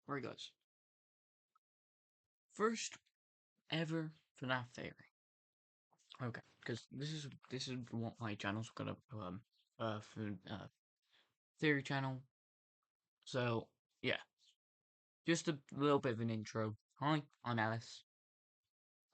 Alright guys, first ever FNAF theory. Okay, because this is what my channel's gonna theory channel. So yeah, just a little bit of an intro. Hi, I'm Alice.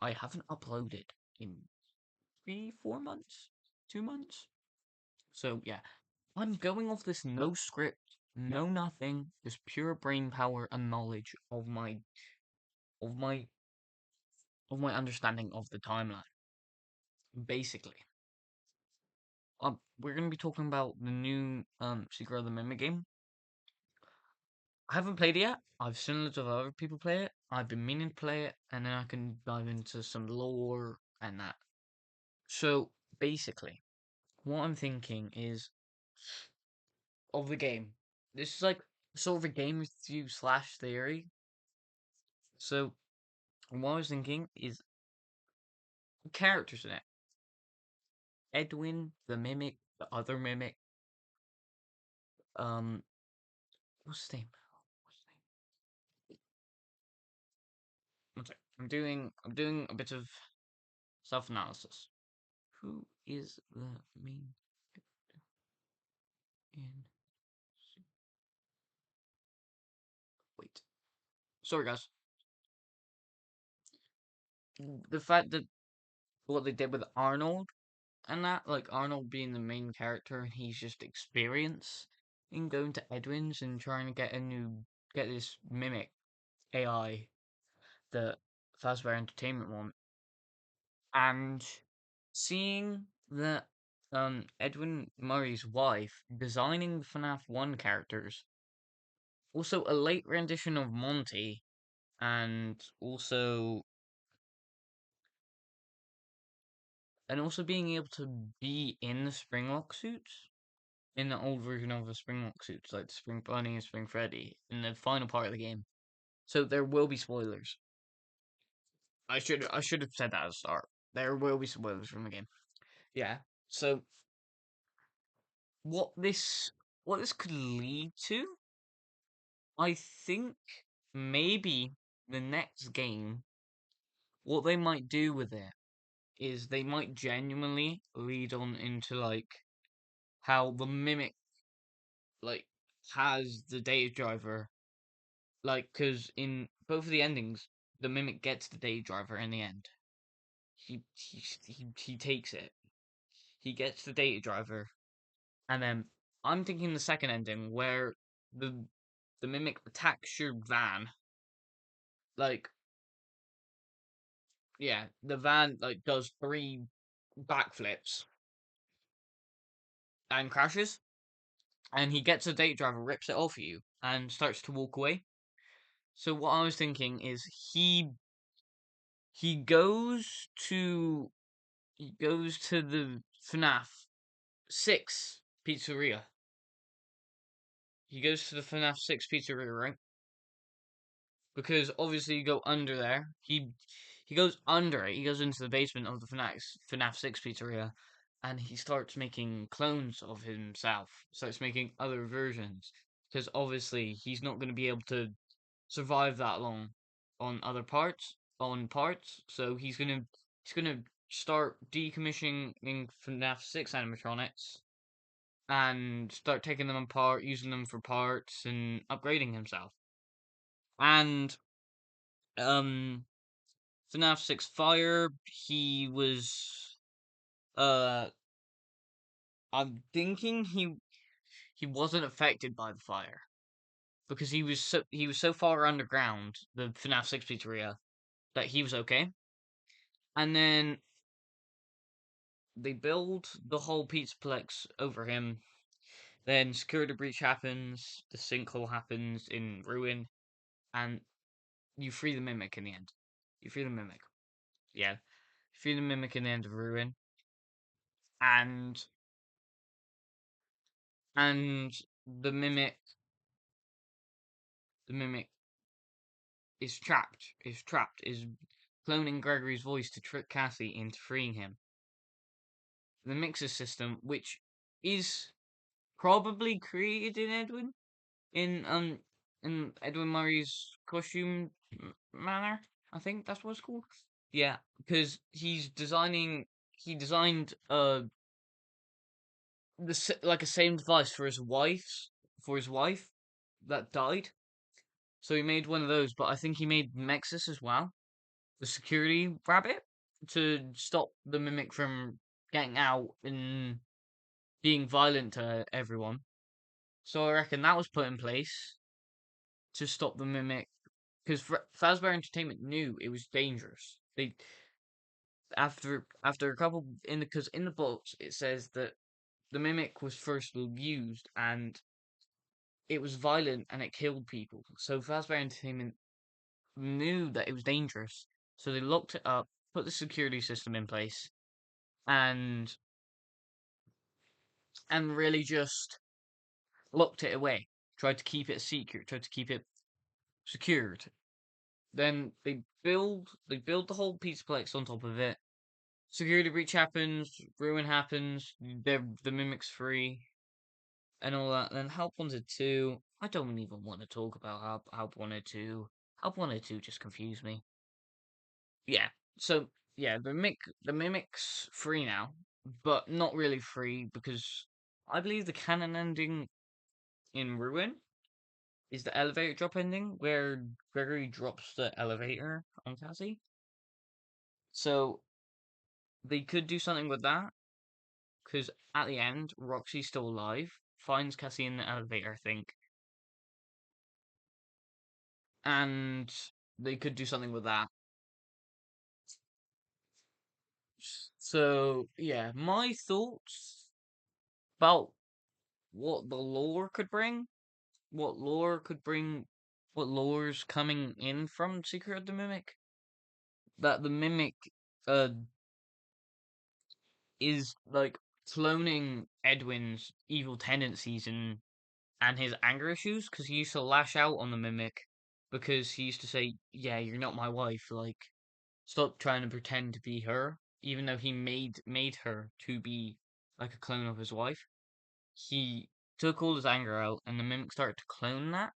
I haven't uploaded in 3-4 months, 2 months. So yeah, I'm going off this no script, no nothing, just pure brain power and knowledge of my of my understanding of the timeline. Basically. We're gonna be talking about the new Secret of the Mimic game. I haven't played it yet. I've seen loads of other people play it. I've been meaning to play it, and then I can dive into some lore and that. So basically, what I'm thinking is of the game. This is like sort of a game review slash theory. So what I was thinking is characters in it. Edwin, the mimic, the other mimic. Um, what's his name? One sec. I'm doing a bit of self-analysis. Who is the main character in? Wait, sorry guys. The fact that what they did with Arnold and that, like Arnold being the main character, and he's just experience in going to Edwin's and trying to get this mimic AI that Fazbear Entertainment want, and seeing that Edwin Murray's wife designing the FNAF 1 characters, also a late rendition of Monty, and also being able to be in the Springlock suits, in the old version of the Springlock suits, like the Spring Bunny and Spring Freddy, in the final part of the game. So there will be spoilers. I should have said that at the start. There will be spoilers from the game. Yeah. So what this could lead to, I think maybe the next game, what they might do with it is they might genuinely lead on into like how the mimic like has the data driver, like because in both of the endings the mimic gets the data driver in the end. He takes it, he gets the data driver, and then I'm thinking the second ending where the the mimic attacks your van, like yeah, the van like does 3 backflips and crashes, and he gets a data driver, rips it off you, and starts to walk away. So what I was thinking is he goes to the FNAF 6 pizzeria. He goes to the FNAF 6 pizzeria, right? Because obviously you go under there. He goes under it. He goes into the basement of the FNAF 6 pizzeria, and he starts making clones of himself. Starts making other versions, because obviously he's not going to be able to survive that long on parts. So he's gonna start decommissioning FNAF 6 animatronics and start taking them apart, using them for parts, and upgrading himself. And um FNAF 6 Fire, he was uh I'm thinking he wasn't affected by the fire because he was so far underground, the FNAF 6 pizzeria, that he was okay. And then they build the whole Pizzaplex over him. Then security breach happens, the sinkhole happens in Ruin, and you free the Mimic in the end. You free the Mimic. Yeah. You free the Mimic in the end of Ruin. And and the Mimic is cloning Gregory's voice to trick Cassie into freeing him. The mixer system, which is probably created in Edwin, in in Edwin Murray's costume manner. I think that's what it's called. Yeah, because he designed like a same device for his wife that died. So he made one of those, but I think he made Mexus as well, the security rabbit, to stop the mimic from getting out and being violent to everyone. So I reckon that was put in place to stop the mimic, because Fazbear Entertainment knew it was dangerous. They after a couple in the because in the books it says that the mimic was first used and it was violent and it killed people. So Fazbear Entertainment knew that it was dangerous, so they locked it up, put the security system in place, and really just locked it away. Tried to keep it secret. Tried to keep it secured. Then they build the whole Pizzaplex on top of it. Security breach happens, ruin happens, the mimic's free, and all that. Then Help Wanted 2. I don't even want to talk about Help Wanted 2. Help Wanted 2 just confused me. Yeah. So yeah, the mimic's free now, but not really free because I believe the canon ending in Ruin is the elevator drop ending where Gregory drops the elevator on Cassie. So they could do something with that because at the end, Roxy's still alive, finds Cassie in the elevator, I think, and they could do something with that. So yeah, my thoughts about what the lore could bring, what lore could bring, what lore's coming in from Secret of the Mimic. That the Mimic, uh, is like cloning Edwin's evil tendencies and his anger issues because he used to lash out on the Mimic because he used to say, "Yeah, you're not my wife. Like, stop trying to pretend to be her." Even though he made her to be like a clone of his wife, he took all his anger out, and the Mimic started to clone that,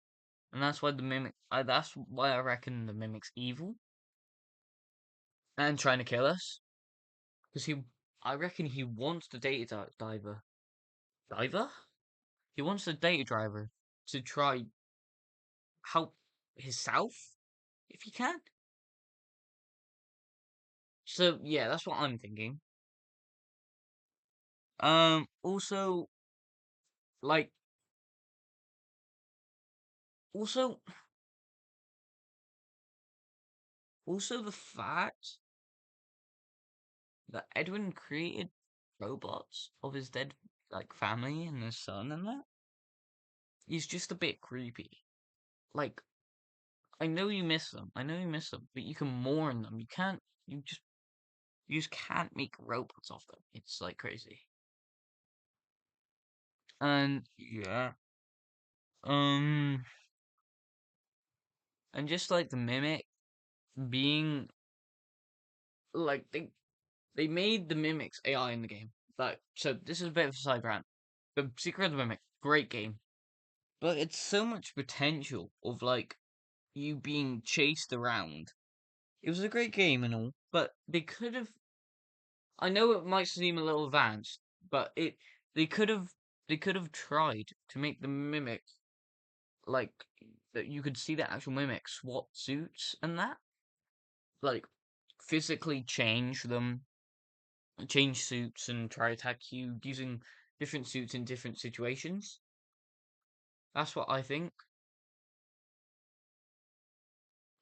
and that's why the Mimic. That's why I reckon the Mimic's evil and trying to kill us because I reckon he wants the data diver. He wants the data driver to try help himself if he can. So yeah, that's what I'm thinking. Also, like, also, also the fact that Edwin created robots of his dead like family and his son and that is just a bit creepy. Like, I know you miss them, I know you miss them, but you can mourn them. You can't. You just can't make robots of them. It's like crazy. And yeah, um, and just like the mimic being like they made the mimics AI in the game. Like, so this is a bit of a side rant. The Secret of the Mimic, great game, but it's so much potential of like you being chased around. It was a great game and all, but they could have. I know it might seem a little advanced, but they could have they could have tried to make the mimic like that you could see the actual mimic swap suits and that like physically change suits and try to attack you using different suits in different situations. That's what I think.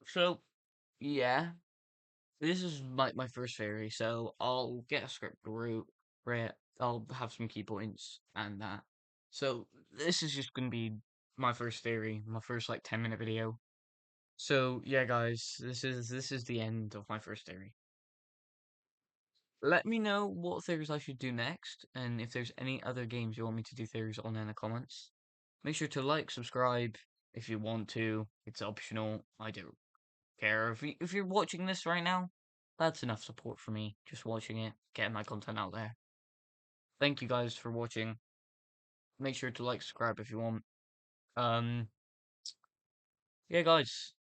So yeah, this is my first theory. So I'll get a script route, right? I'll have some key points and that. So this is just gonna be my first theory, my first like 10-minute video. So yeah, guys, this is the end of my first theory. Let me know what theories I should do next, and if there's any other games you want me to do theories on in the comments. Make sure to like, subscribe if you want to. It's optional. I don't care. If you're watching this right now, that's enough support for me. Just watching it, getting my content out there. Thank you guys for watching. Make sure to like, subscribe if you want. Um, Yeah, guys.